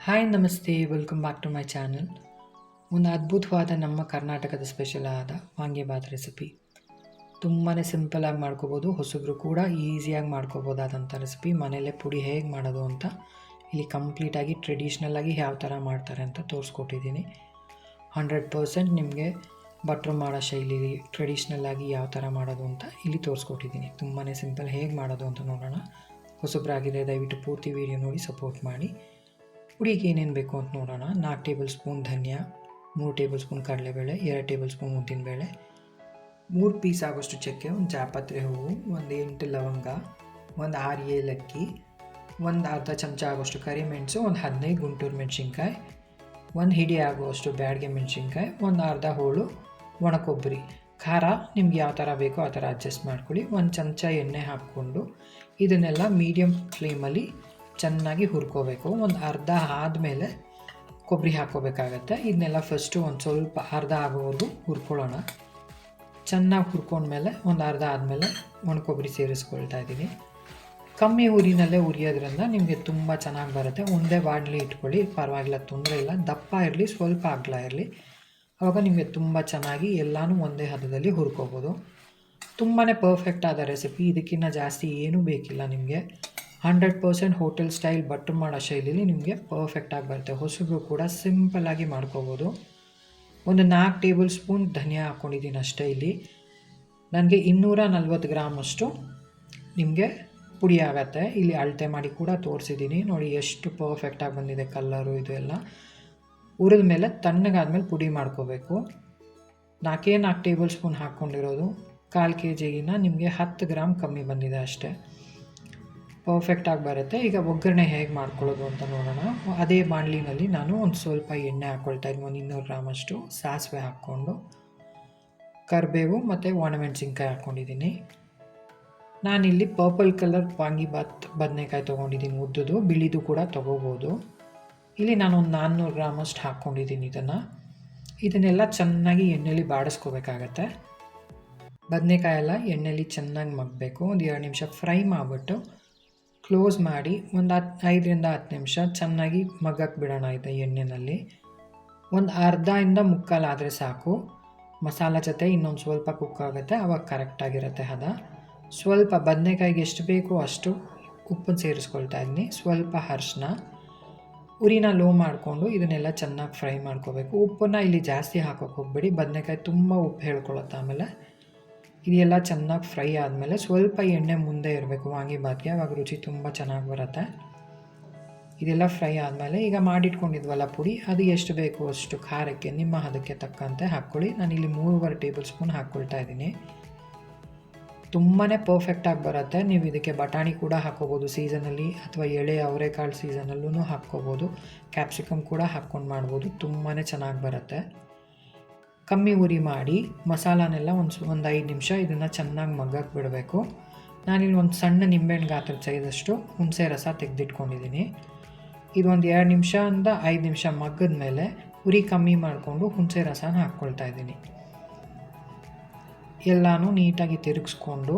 Hi ನಮಸ್ತೆ, welcome back to my channel. ಒಂದು ಅದ್ಭುತವಾದ ನಮ್ಮ ಕರ್ನಾಟಕದ ಸ್ಪೆಷಲ್ ಆದ ವಾಂಗಿಬಾತ್ ರೆಸಿಪಿ. ತುಂಬಾ ಸಿಂಪಲಾಗಿ ಮಾಡ್ಕೋಬೋದು, ಹೊಸಬ್ರು ಕೂಡ ಈಸಿಯಾಗಿ ಮಾಡ್ಕೋಬೋದಾದಂಥ ರೆಸಿಪಿ. ಮನೆಯಲ್ಲೇ ಪುಡಿ ಹೇಗೆ ಮಾಡೋದು ಅಂತ ಇಲ್ಲಿ ಕಂಪ್ಲೀಟಾಗಿ ಟ್ರೆಡಿಷ್ನಲ್ಲಾಗಿ ಯಾವ ಥರ ಮಾಡ್ತಾರೆ ಅಂತ ತೋರಿಸ್ಕೊಟ್ಟಿದ್ದೀನಿ. 100% ನಿಮಗೆ ಭಟ್ರು ಮಾಡೋ ಶೈಲಿಲಿ ಟ್ರೆಡಿಷ್ನಲ್ಲಾಗಿ ಯಾವ ಥರ ಮಾಡೋದು ಅಂತ ಇಲ್ಲಿ ತೋರಿಸ್ಕೊಟ್ಟಿದ್ದೀನಿ. ತುಂಬಾ ಸಿಂಪಲ್, ಹೇಗೆ ಮಾಡೋದು ಅಂತ ನೋಡೋಣ. ಹೊಸಬ್ರಾಗಿದೆ ದಯವಿಟ್ಟು ಪೂರ್ತಿ ವೀಡಿಯೋ ನೋಡಿ ಸಪೋರ್ಟ್ ಮಾಡಿ. ಪುಡಿಗೆ ಏನೇನು ಬೇಕು ಅಂತ ನೋಡೋಣ. 4 ಟೇಬಲ್ ಸ್ಪೂನ್ ಧನಿಯಾ, 3 ಟೇಬಲ್ ಸ್ಪೂನ್ ಕಡಲೆಬೇಳೆ, 2 ಟೇಬಲ್ ಸ್ಪೂನ್ ಉದ್ದಿನಬೇಳೆ, 3 ಪೀಸ್ ಆಗೋಷ್ಟು ಚಕ್ಕೆ, ಒಂದು ಜಾಪತ್ರೆ ಹೂವು, ಒಂದು 8 ಲವಂಗ, ಒಂದು 6 ಏಲಕ್ಕಿ, ಒಂದು ಅರ್ಧ ಚಮಚ ಆಗೋಷ್ಟು ಕರಿಮೆಣಸು, ಒಂದು 15 ಗುಂಟೂರು ಮೆಣಸಿನ್ಕಾಯಿ, ಒಂದು ಹಿಡಿ ಆಗುವಷ್ಟು ಬ್ಯಾಡಗೆ ಮೆಣಸಿನ್ಕಾಯಿ, ಒಂದು ಅರ್ಧ ಹೋಳು ಒಣ ಕೊಬ್ಬರಿ. ಖಾರ ನಿಮ್ಗೆ ಯಾವ ಥರ ಬೇಕೋ ಆ ಥರ ಅಡ್ಜಸ್ಟ್ ಮಾಡ್ಕೊಳ್ಳಿ. ಒಂದು ಚಮಚ ಎಣ್ಣೆ ಹಾಕ್ಕೊಂಡು ಇದನ್ನೆಲ್ಲ ಮೀಡಿಯಮ್ ಫ್ಲೇಮಲ್ಲಿ ಚೆನ್ನಾಗಿ ಹುರ್ಕೋಬೇಕು. ಒಂದು ಅರ್ಧ ಆದಮೇಲೆ ಕೊಬ್ಬರಿ ಹಾಕ್ಕೋಬೇಕಾಗತ್ತೆ. ಇದನ್ನೆಲ್ಲ ಫಸ್ಟು ಒಂದು ಸ್ವಲ್ಪ ಅರ್ಧ ಆಗೋವರೆಗೂ ಹುರ್ಕೊಳ್ಳೋಣ. ಚೆನ್ನಾಗಿ ಹುರ್ಕೊಂಡ್ಮೇಲೆ ಒಂದು ಅರ್ಧ ಆದಮೇಲೆ ಒಣ ಕೊಬ್ಬರಿ ಸೇರಿಸ್ಕೊಳ್ತಾ ಇದ್ದೀನಿ. ಕಮ್ಮಿ ಉರಿನಲ್ಲೇ ಉರಿಯೋದ್ರಿಂದ ನಿಮಗೆ ತುಂಬ ಚೆನ್ನಾಗಿ ಬರುತ್ತೆ. ಒಂದೇ ಬಾಣಲಿ ಇಟ್ಕೊಳ್ಳಿ, ಪರವಾಗಿಲ್ಲ, ತೊಂದರೆ ಇಲ್ಲ. ದಪ್ಪ ಇರಲಿ, ಸ್ವಲ್ಪ ಅಗಲ ಇರಲಿ, ಆವಾಗ ನಿಮಗೆ ತುಂಬ ಚೆನ್ನಾಗಿ ಎಲ್ಲನೂ ಒಂದೇ ಹದದಲ್ಲಿ ಹುರ್ಕೋಬೋದು. ತುಂಬಾ ಪರ್ಫೆಕ್ಟ್ ಆದ ರೆಸಿಪಿ. ಇದಕ್ಕಿಂತ ಜಾಸ್ತಿ ಏನೂ ಬೇಕಿಲ್ಲ ನಿಮಗೆ. 100% ಹೋಟೆಲ್ ಸ್ಟೈಲ್ ಭಟ್ರು ಮಾಡೋ ಶೈಲಿಲಿ ನಿಮಗೆ ಪರ್ಫೆಕ್ಟಾಗಿ ಬರುತ್ತೆ. ಹೊಸಬ್ರು ಕೂಡ ಸಿಂಪಲ್ಲಾಗಿ ಮಾಡ್ಕೋಬೋದು. ಒಂದು 4 ಟೇಬಲ್ ಸ್ಪೂನ್ ಧನಿಯಾ ಹಾಕ್ಕೊಂಡಿದ್ದೀನಿ ಅಷ್ಟೇ. ಇಲ್ಲಿ ನನಗೆ 240 ಗ್ರಾಮಷ್ಟು ನಿಮಗೆ ಪುಡಿ ಆಗುತ್ತೆ. ಇಲ್ಲಿ ಅಳತೆ ಮಾಡಿ ಕೂಡ ತೋರಿಸಿದ್ದೀನಿ ನೋಡಿ, ಎಷ್ಟು ಪರ್ಫೆಕ್ಟಾಗಿ ಬಂದಿದೆ ಕಲ್ಲರು. ಇದು ಎಲ್ಲ ಹುರಿದ ಮೇಲೆ ತಣ್ಣಗಾದ್ಮೇಲೆ ಪುಡಿ ಮಾಡ್ಕೋಬೇಕು. 4 ಟೇಬಲ್ ಸ್ಪೂನ್ ಹಾಕ್ಕೊಂಡಿರೋದು. 1/4 kgಗಿನ ನಿಮಗೆ 10 ಗ್ರಾಮ್ ಕಮ್ಮಿ ಬಂದಿದೆ ಅಷ್ಟೇ. ಪರ್ಫೆಕ್ಟಾಗಿ ಬರುತ್ತೆ. ಈಗ ಒಗ್ಗರಣೆ ಹೇಗೆ ಮಾಡ್ಕೊಳ್ಳೋದು ಅಂತ ನೋಡೋಣ. ಅದೇ ಬಾಣಲಿನಲ್ಲಿ ನಾನು ಒಂದು ಸ್ವಲ್ಪ ಎಣ್ಣೆ ಹಾಕ್ಕೊಳ್ತಾ ಇದ್ದೀನಿ. ಒಂದು 200 ಗ್ರಾಮಷ್ಟು ಸಾಸಿವೆ ಹಾಕ್ಕೊಂಡು, ಕರಿಬೇವು ಮತ್ತು ಒಣಮೆಣಸಿನ್ಕಾಯಿ ಹಾಕ್ಕೊಂಡಿದ್ದೀನಿ. ನಾನಿಲ್ಲಿ ಪರ್ಪಲ್ ಕಲರ್ ವಾಂಗಿಬಾತ್ ಬದನೆಕಾಯಿ ತೊಗೊಂಡಿದ್ದೀನಿ, ಉದ್ದುದು. ಬಿಳಿದು ಕೂಡ ತೊಗೋಬೋದು. ಇಲ್ಲಿ ನಾನು ಒಂದು 400 ಗ್ರಾಮಷ್ಟು ಹಾಕ್ಕೊಂಡಿದ್ದೀನಿ. ಇದನ್ನೆಲ್ಲ ಚೆನ್ನಾಗಿ ಎಣ್ಣೆಲಿ ಬಾಡಿಸ್ಕೋಬೇಕಾಗತ್ತೆ. ಬದನೆಕಾಯಿ ಎಲ್ಲ ಎಣ್ಣೆಲಿ ಚೆನ್ನಾಗಿ ಮಗ್ಗಬೇಕು. ಒಂದು 2 ನಿಮಿಷ ಫ್ರೈ ಮಾಡಿಬಿಟ್ಟು ಕ್ಲೋಸ್ ಮಾಡಿ ಒಂದು 5ರಿಂದ 10 ನಿಮಿಷ ಚೆನ್ನಾಗಿ ಮಗ್ಗಕ್ಕೆ ಬಿಡೋಣ ಇದೆ ಎಣ್ಣೆಯಲ್ಲಿ. ಒಂದು ಅರ್ಧದಿಂದ ಮುಕ್ಕಾಲು ಆದರೆ ಸಾಕು. ಮಸಾಲ ಜೊತೆ ಇನ್ನೊಂದು ಸ್ವಲ್ಪ ಕುಕ್ ಆಗುತ್ತೆ, ಆವಾಗ ಕರೆಕ್ಟಾಗಿರುತ್ತೆ ಹದ. ಸ್ವಲ್ಪ ಬದನೆಕಾಯಿಗೆ ಎಷ್ಟು ಬೇಕೋ ಅಷ್ಟು ಉಪ್ಪನ್ನು ಸೇರಿಸ್ಕೊಳ್ತಾ ಇದ್ದೀನಿ. ಸ್ವಲ್ಪ ಅರಿಶಿನ. ಉರಿನ ಲೋ ಮಾಡಿಕೊಂಡು ಇದನ್ನೆಲ್ಲ ಚೆನ್ನಾಗಿ ಫ್ರೈ ಮಾಡ್ಕೋಬೇಕು. ಉಪ್ಪನ್ನು ಇಲ್ಲಿ ಜಾಸ್ತಿ ಹಾಕೋಕ್ಕೆ ಹೋಗ್ಬೇಡಿ, ಬದನೆಕಾಯಿ ತುಂಬ ಉಪ್ಪು ಹೇಳ್ಕೊಳುತ್ತೆ ಆಮೇಲೆ. ಇದೆಲ್ಲ ಚೆನ್ನಾಗಿ ಫ್ರೈ ಆದಮೇಲೆ ಸ್ವಲ್ಪ ಎಣ್ಣೆ ಮುಂದೆ ಇರಬೇಕು ವಾಂಗಿಬಾತ್ಗೆ, ಆವಾಗ ರುಚಿ ತುಂಬ ಚೆನ್ನಾಗಿ ಬರುತ್ತೆ. ಇದೆಲ್ಲ ಫ್ರೈ ಆದಮೇಲೆ ಈಗ ಮಾಡಿಟ್ಕೊಂಡಿದ್ವಲ್ಲ ಪುಡಿ, ಅದು ಎಷ್ಟು ಬೇಕು ಅಷ್ಟು ಖಾರಕ್ಕೆ ನಿಮ್ಮ ಹದಕ್ಕೆ ತಕ್ಕಂತೆ ಹಾಕ್ಕೊಳ್ಳಿ. ನಾನಿಲ್ಲಿ 3.5 ಟೇಬಲ್ ಸ್ಪೂನ್ ಹಾಕ್ಕೊಳ್ತಾ ಇದ್ದೀನಿ. ತುಂಬಾ ಪರ್ಫೆಕ್ಟಾಗಿ ಬರುತ್ತೆ. ನೀವು ಇದಕ್ಕೆ ಬಟಾಣಿ ಕೂಡ ಹಾಕ್ಕೋಬೋದು ಸೀಸನಲ್ಲಿ, ಅಥವಾ ಎಳೆ ಅವರೆಕಾಳು ಸೀಸನಲ್ಲೂ ಹಾಕ್ಕೋಬೋದು. ಕ್ಯಾಪ್ಸಿಕಮ್ ಕೂಡ ಹಾಕ್ಕೊಂಡು ಮಾಡ್ಬೋದು. ತುಂಬಾ ಚೆನ್ನಾಗಿ ಬರುತ್ತೆ. ಕಮ್ಮಿ ಉರಿ ಮಾಡಿ ಮಸಾಲಾನೆಲ್ಲ ಒಂದು 5 ನಿಮಿಷ ಇದನ್ನು ಚೆನ್ನಾಗಿ ಮಗ್ಗಕ್ಕೆ ಬಿಡಬೇಕು. ನಾನಿಲ್ಲಿ ಒಂದು ಸಣ್ಣ ನಿಂಬೆಹಣ್ಣು ಗಾತ್ರದ ಸೈಜಷ್ಟು ಹುಣಸೆ ರಸ ತೆಗೆದಿಟ್ಕೊಂಡಿದ್ದೀನಿ. ಇದು ಒಂದು 2 ನಿಮಿಷದಿಂದ 5 ನಿಮಿಷ ಮಗ್ಗದ ಮೇಲೆ ಉರಿ ಕಮ್ಮಿ ಮಾಡಿಕೊಂಡು ಹುಣಸೆ ರಸನ ಹಾಕ್ಕೊಳ್ತಾ ಇದ್ದೀನಿ. ಎಲ್ಲನೂ ನೀಟಾಗಿ ತಿರುಗಿಸ್ಕೊಂಡು,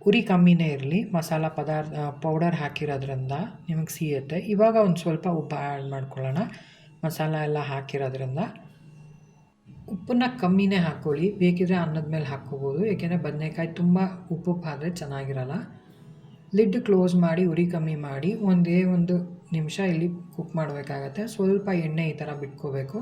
ಉರಿ ಕಮ್ಮಿನೇ ಇರಲಿ, ಮಸಾಲ ಪೌಡರ್ ಹಾಕಿರೋದ್ರಿಂದ ನಿಮಗೆ ಸಿಗುತ್ತೆ. ಇವಾಗ ಒಂದು ಸ್ವಲ್ಪ ಉಪ್ಪು ಆ್ಯಡ್ ಮಾಡ್ಕೊಳ್ಳೋಣ. ಮಸಾಲ ಎಲ್ಲ ಹಾಕಿರೋದ್ರಿಂದ ಉಪ್ಪನ್ನ ಕಮ್ಮಿನೇ ಹಾಕ್ಕೊಳ್ಳಿ. ಬೇಕಿದ್ರೆ ಅನ್ನದ ಮೇಲೆ ಹಾಕ್ಕೋಬೋದು, ಏಕೆಂದರೆ ಬದನೆಕಾಯಿ ತುಂಬ ಉಪ್ಪು ಆದರೆ ಚೆನ್ನಾಗಿರಲ್ಲ. ಲಿಡ್ ಕ್ಲೋಸ್ ಮಾಡಿ ಉರಿ ಕಮ್ಮಿ ಮಾಡಿ ಒಂದು ನಿಮಿಷ ಇಲ್ಲಿ ಕುಕ್ ಮಾಡಬೇಕಾಗತ್ತೆ. ಸ್ವಲ್ಪ ಎಣ್ಣೆ ಈ ಥರ ಬಿಟ್ಕೋಬೇಕು.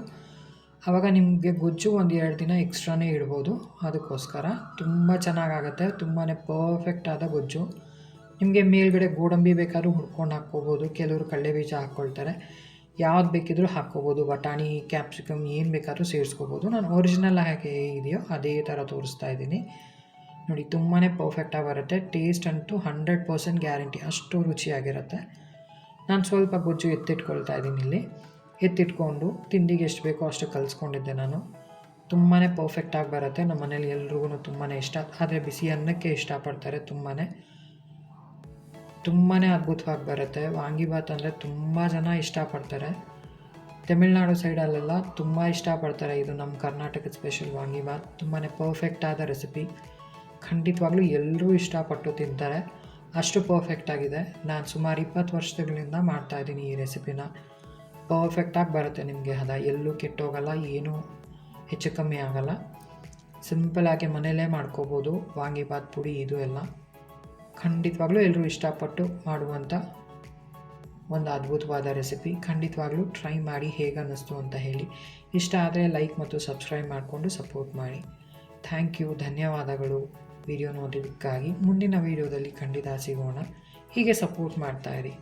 ಆವಾಗ ನಿಮಗೆ ಗೊಜ್ಜು 1-2 ದಿನ ಎಕ್ಸ್ಟ್ರಾನೇ ಇಡ್ಬೋದು. ಅದಕ್ಕೋಸ್ಕರ ತುಂಬ ಚೆನ್ನಾಗಾಗತ್ತೆ. ತುಂಬಾ ಪರ್ಫೆಕ್ಟ್ ಆದ ಗೊಜ್ಜು. ನಿಮಗೆ ಮೇಲ್ಗಡೆ ಗೋಡಂಬಿ ಬೇಕಾದ್ರೂ ಹುರ್ಕೊಂಡು ಹಾಕ್ಕೋಬೋದು. ಕೆಲವರು ಕಡಲೆ ಬೀಜ ಹಾಕ್ಕೊಳ್ತಾರೆ. ಯಾವ್ದು ಬೇಕಿದ್ರೂ ಹಾಕ್ಕೋಬೋದು. ಬಟಾಣಿ, ಕ್ಯಾಪ್ಸಿಕಮ್ ಏನು ಬೇಕಾದ್ರೂ ಸೇರಿಸ್ಕೋಬೋದು. ನಾನು ಒರಿಜಿನಲ್ ಹೇಗೆ ಇದೆಯೋ ಅದೇ ಥರ ತೋರಿಸ್ತಾ ಇದ್ದೀನಿ ನೋಡಿ. ತುಂಬಾ ಪರ್ಫೆಕ್ಟಾಗಿ ಬರುತ್ತೆ. ಟೇಸ್ಟ್ ಅಂತೂ 100% ಗ್ಯಾರಂಟಿ, ಅಷ್ಟು ರುಚಿಯಾಗಿರುತ್ತೆ. ನಾನು ಸ್ವಲ್ಪ ಗೊಜ್ಜು ಎತ್ತಿಟ್ಕೊಳ್ತಾ ಇದ್ದೀನಿ. ಇಲ್ಲಿ ಎತ್ತಿಟ್ಕೊಂಡು ತಿಂಡಿಗೆ ಎಷ್ಟು ಬೇಕೋ ಅಷ್ಟು ಕಲಿಸ್ಕೊಂಡಿದ್ದೆ ನಾನು. ತುಂಬಾ ಪರ್ಫೆಕ್ಟಾಗಿ ಬರುತ್ತೆ. ನಮ್ಮ ಮನೇಲಿ ಎಲ್ರಿಗೂ ತುಂಬಾ ಇಷ್ಟ. ಆದರೆ ಬಿಸಿ ಅನ್ನಕ್ಕೆ ಇಷ್ಟಪಡ್ತಾರೆ. ತುಂಬಾ ಅದ್ಭುತವಾಗಿ ಬರುತ್ತೆ. ವಾಂಗಿಬಾತ್ ಅಂದರೆ ತುಂಬ ಜನ ಇಷ್ಟಪಡ್ತಾರೆ. ತಮಿಳ್ನಾಡು ಸೈಡಲ್ಲೆಲ್ಲ ತುಂಬ ಇಷ್ಟಪಡ್ತಾರೆ. ಇದು ನಮ್ಮ ಕರ್ನಾಟಕದ ಸ್ಪೆಷಲ್ ವಾಂಗಿಬಾತ್. ತುಂಬಾ ಪರ್ಫೆಕ್ಟ್ ಆದ ರೆಸಿಪಿ. ಖಂಡಿತವಾಗ್ಲೂ ಎಲ್ಲರೂ ಇಷ್ಟಪಟ್ಟು ತಿಂತಾರೆ. ಅಷ್ಟು ಪರ್ಫೆಕ್ಟ್ ಆಗಿದೆ. ನಾನು ಸುಮಾರು 20 ವರ್ಷಗಳಿಂದ ಮಾಡ್ತಾಯಿದ್ದೀನಿ ಈ ರೆಸಿಪಿನ. ಪರ್ಫೆಕ್ಟಾಗಿ ಬರುತ್ತೆ ನಿಮಗೆ ಹದ, ಎಲ್ಲೂ ಕೆಟ್ಟೋಗಲ್ಲ, ಏನೂ ಹೆಚ್ಚು ಕಮ್ಮಿ ಆಗಲ್ಲ. ಸಿಂಪಲಾಗಿ ಮನೆಯಲ್ಲೇ ಮಾಡ್ಕೋಬೋದು. ವಾಂಗಿಬಾತ್ ಪುಡಿ ಇದು ಎಲ್ಲ ಖಂಡಿತವಾಗ್ಲೂ ಎಲ್ಲರೂ ಇಷ್ಟಪಟ್ಟು ಮಾಡುವಂಥ ಒಂದು ಅದ್ಭುತವಾದ ರೆಸಿಪಿ. ಖಂಡಿತವಾಗ್ಲೂ ಟ್ರೈ ಮಾಡಿ ಹೇಗೆ ಅನ್ನಿಸ್ತು ಅಂತ ಹೇಳಿ. ಇಷ್ಟ ಆದರೆ ಲೈಕ್ ಮತ್ತು ಸಬ್ಸ್ಕ್ರೈಬ್ ಮಾಡಿಕೊಂಡು ಸಪೋರ್ಟ್ ಮಾಡಿ. ಥ್ಯಾಂಕ್ ಯು, ಧನ್ಯವಾದಗಳು ವಿಡಿಯೋ ನೋಡಿದ್ದಕ್ಕಾಗಿ. ಮುಂದಿನ ವಿಡಿಯೋದಲ್ಲಿ ಖಂಡಿತ ಸಿಗೋಣ. ಹೀಗೆ ಸಪೋರ್ಟ್ ಮಾಡ್ತಾಯಿರಿ.